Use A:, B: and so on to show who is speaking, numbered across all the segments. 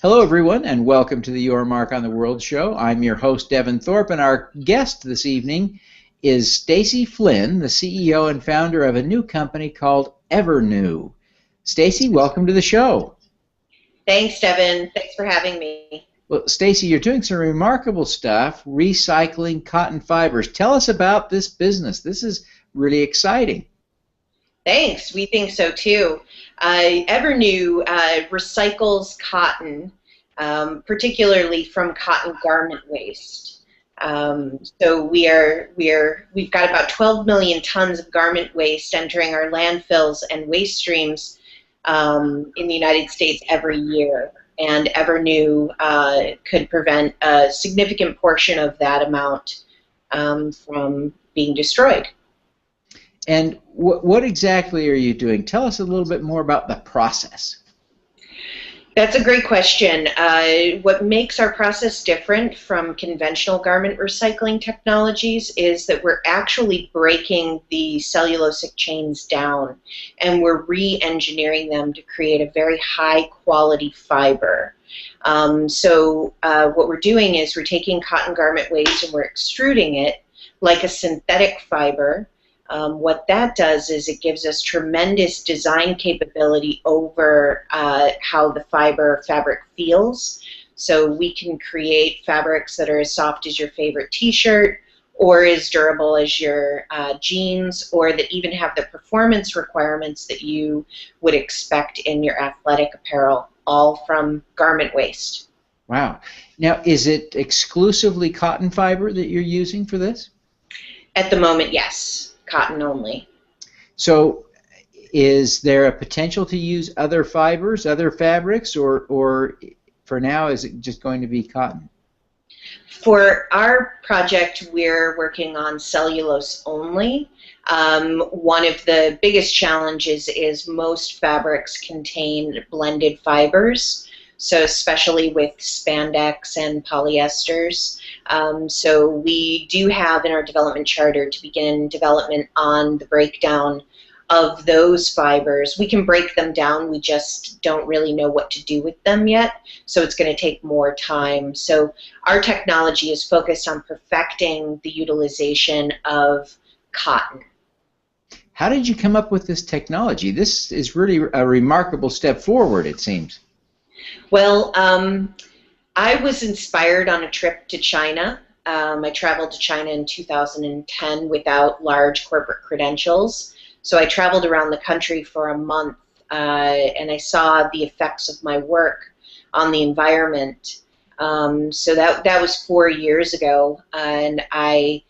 A: Hello, everyone, and welcome to the Your Mark on the World show. I'm your host, Devin Thorpe, and our guest this evening is Stacy Flynn, the CEO and founder of a new company called Evrnu. Stacy, welcome to the show.
B: Thanks, Devin. Thanks for having me.
A: Well, Stacy, you're doing some remarkable stuff, recycling cotton fibers. Tell us about this business. This is really exciting.
B: Thanks. We think so too. Evrnu recycles cotton, particularly from cotton garment waste. So we've got about 12 million tons of garment waste entering our landfills and waste streams in the United States every year. And Evrnu could prevent a significant portion of that amount from being destroyed.
A: And what exactly are you doing? Tell us a little bit more about the process.
B: That's a great question. What makes our process different from conventional garment recycling technologies is that we're actually breaking the cellulosic chains down, and we're re-engineering them to create a very high-quality fiber. So what we're doing is we're taking cotton garment waste and we're extruding it like a synthetic fiber. What that does is it gives us tremendous design capability over how the fabric feels. So we can create fabrics that are as soft as your favorite t-shirt, or as durable as your jeans, or that even have the performance requirements that you would expect in your athletic apparel, all from garment waste.
A: Wow. Now, is it exclusively cotton fiber that you're using for this?
B: At the moment, yes. Cotton only.
A: So is there a potential to use other fibers, other fabrics, or for now is it just going to be cotton?
B: For our project, we're working on cellulose only. One of the biggest challenges is most fabrics contain blended fibers. So especially with spandex and polyesters. So we do have in our development charter to begin development on the breakdown of those fibers. We can break them down, we just don't really know what to do with them yet, so it's going to take more time. So our technology is focused on perfecting the utilization of cotton.
A: How did you come up with this technology? This is really a remarkable step forward, it seems.
B: Well, I was inspired on a trip to China. I traveled to China in 2010 without large corporate credentials. So I traveled around the country for a month, and I saw the effects of my work on the environment. So that was 4 years ago, and I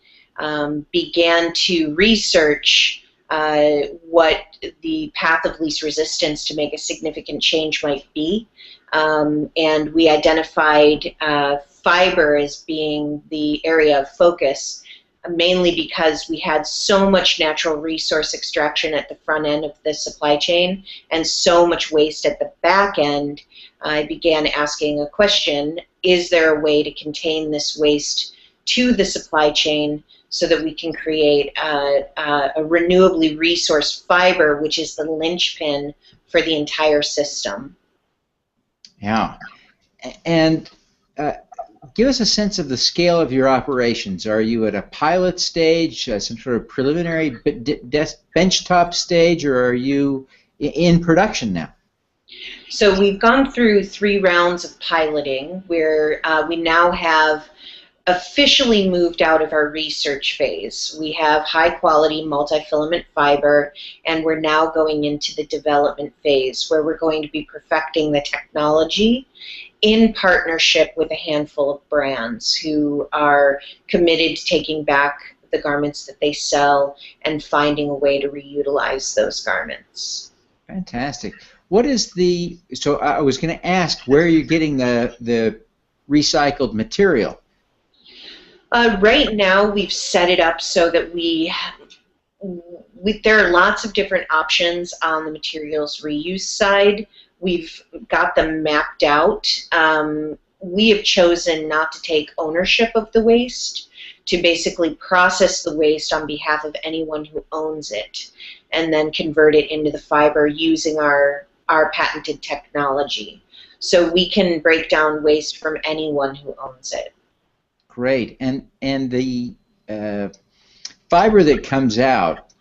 B: began to research what the path of least resistance to make a significant change might be. And we identified fiber as being the area of focus, mainly because we had so much natural resource extraction at the front end of the supply chain and so much waste at the back end. I began asking a question: is there a way to contain this waste to the supply chain so that we can create a renewably resourced fiber, which is the linchpin for the entire system?
A: Yeah. And give us a sense of the scale of your operations. Are you at a pilot stage, some sort of preliminary benchtop stage, or are you in production now?
B: So we've gone through 3 rounds of piloting where we now have officially moved out of our research phase. We have high-quality multi-filament fiber, and we're now going into the development phase where we're going to be perfecting the technology in partnership with a handful of brands who are committed to taking back the garments that they sell and finding a way to reutilize those garments.
A: Fantastic. What is so I was going to ask, where are you getting the recycled material?
B: Right now, we've set it up so that there are lots of different options on the materials reuse side. We've got them mapped out. We have chosen not to take ownership of the waste, to basically process the waste on behalf of anyone who owns it, and then convert it into the fiber using our our patented technology. So we can break down waste from anyone who owns it.
A: Great. And the fiber that comes out,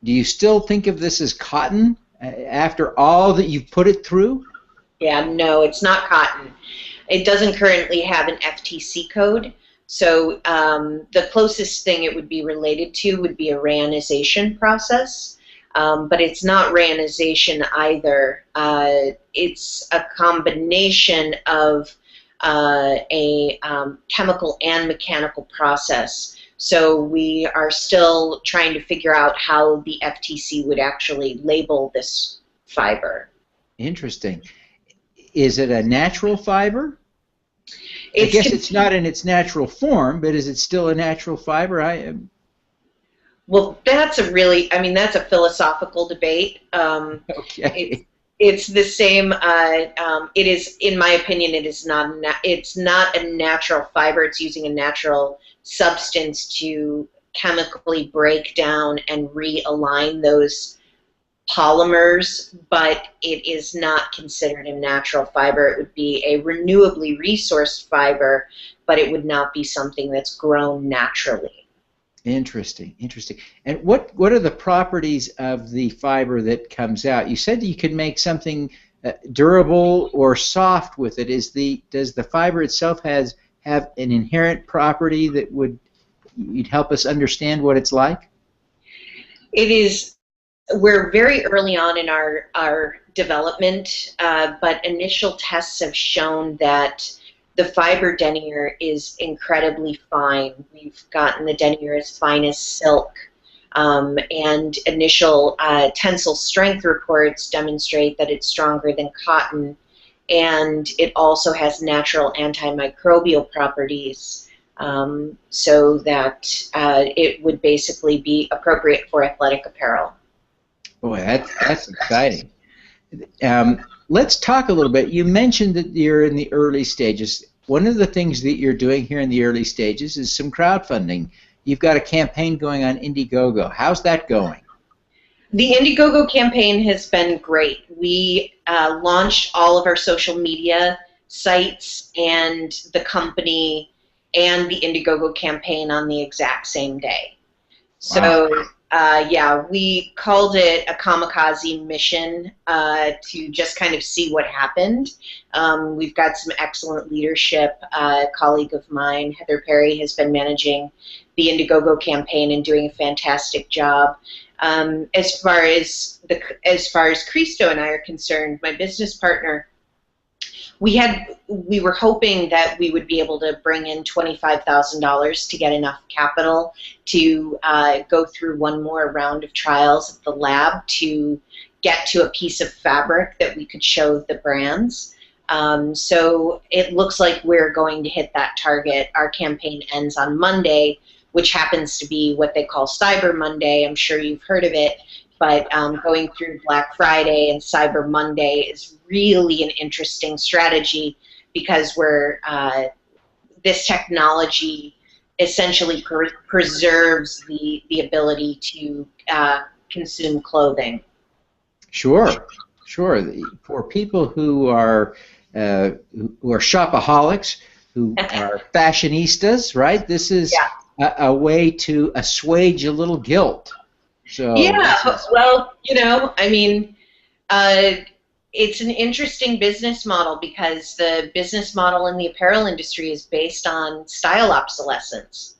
A: do you still think of this as cotton after all that you've put it through?
B: Yeah, no, it's not cotton. It doesn't currently have an FTC code. So the closest thing it would be related to would be a rayonization process. But it's not rayonization either. It's a combination of a chemical and mechanical process. So we are still trying to figure out how the FTC would actually label this fiber.
A: Interesting. Is it a natural fiber? I guess it's not in its natural form, but is it still a natural fiber?
B: Well, that's a philosophical debate.
A: Okay.
B: It's the same. It is, in my opinion, it's not a natural fiber. It's using a natural substance to chemically break down and realign those polymers, but it is not considered a natural fiber. It would be a renewably resourced fiber, but it would not be something that's grown naturally.
A: Interesting, interesting. And what are the properties of the fiber that comes out? You said you could make something durable or soft with it. Does the fiber itself have an inherent property that you'd help us understand what it's like?
B: It is. We're very early on in our development, but initial tests have shown that the fiber denier is incredibly fine. We've gotten the denier as fine as silk, and initial tensile strength reports demonstrate that it's stronger than cotton, and it also has natural antimicrobial properties, so that it would basically be appropriate for athletic apparel.
A: Boy, that's exciting. Let's talk a little bit. You mentioned that you're in the early stages. One of the things that you're doing here in the early stages is some crowdfunding. You've got a campaign going on Indiegogo. How's that going?
B: The Indiegogo campaign has been great. We launched all of our social media sites and the company and the Indiegogo campaign on the exact same day. So, yeah, we called it a kamikaze mission to just kind of see what happened. We've got some excellent leadership. A colleague of mine, Heather Perry, has been managing the Indiegogo campaign and doing a fantastic job. As far as Cristo and I are concerned, my business partner, we were hoping that we would be able to bring in $25,000 to get enough capital to go through one more round of trials at the lab to get to a piece of fabric that we could show the brands. So it looks like we're going to hit that target. Our campaign ends on Monday, which happens to be what they call Cyber Monday. I'm sure you've heard of it. But going through Black Friday and Cyber Monday is really an interesting strategy because this technology essentially preserves the ability to consume clothing.
A: Sure, sure. For people who are shopaholics, who are fashionistas, right? This is a way to assuage a little guilt. So
B: yeah, well, I mean, it's an interesting business model because the business model in the apparel industry is based on style obsolescence.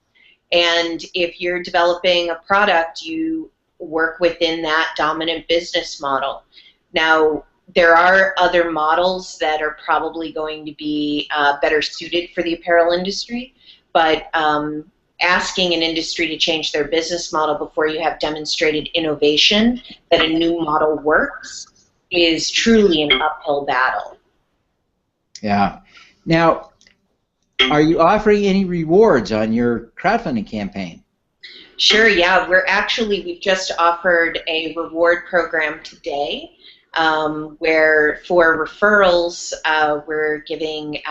B: And if you're developing a product, you work within that dominant business model. Now, there are other models that are probably going to be better suited for the apparel industry, but asking an industry to change their business model before you have demonstrated innovation that a new model works is truly an uphill battle.
A: Yeah. Now, are you offering any rewards on your crowdfunding campaign?
B: Sure, yeah. We've just offered a reward program today where for referrals we're giving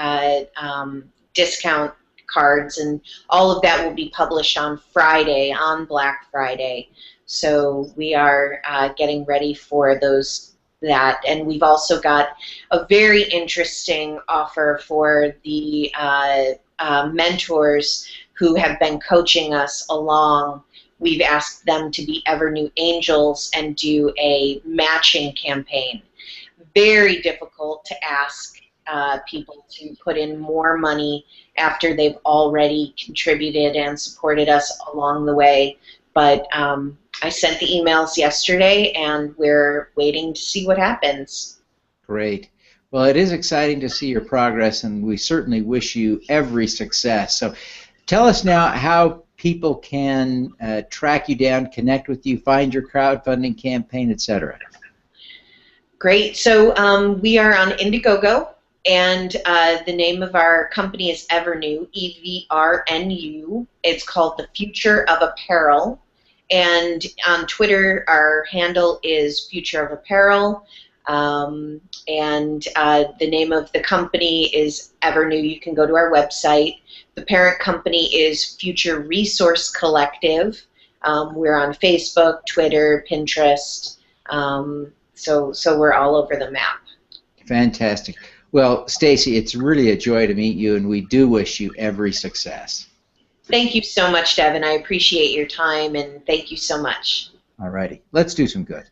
B: discount cards, and all of that will be published on Friday, on Black Friday. So we are getting ready for those that. And we've also got a very interesting offer for the mentors who have been coaching us along. We've asked them to be Evrnu Angels and do a matching campaign. Very difficult to ask people to put in more money after they've already contributed and supported us along the way. But I sent the emails yesterday, and we're waiting to see what happens.
A: Great. Well, it is exciting to see your progress, and we certainly wish you every success. So tell us now how people can track you down, connect with you, find your crowdfunding campaign, etc.
B: Great. So we are on Indiegogo, and the name of our company is Evrnu, Evrnu. It's called The Future of Apparel. And on Twitter, our handle is Future of Apparel. And the name of the company is Evrnu. You can go to our website. The parent company is Future Resource Collective. We're on Facebook, Twitter, Pinterest. So we're all over the map.
A: Fantastic. Well, Stacy, it's really a joy to meet you, and we do wish you every success.
B: Thank you so much, Devin. I appreciate your time, and thank you so much.
A: All righty. Let's do some good.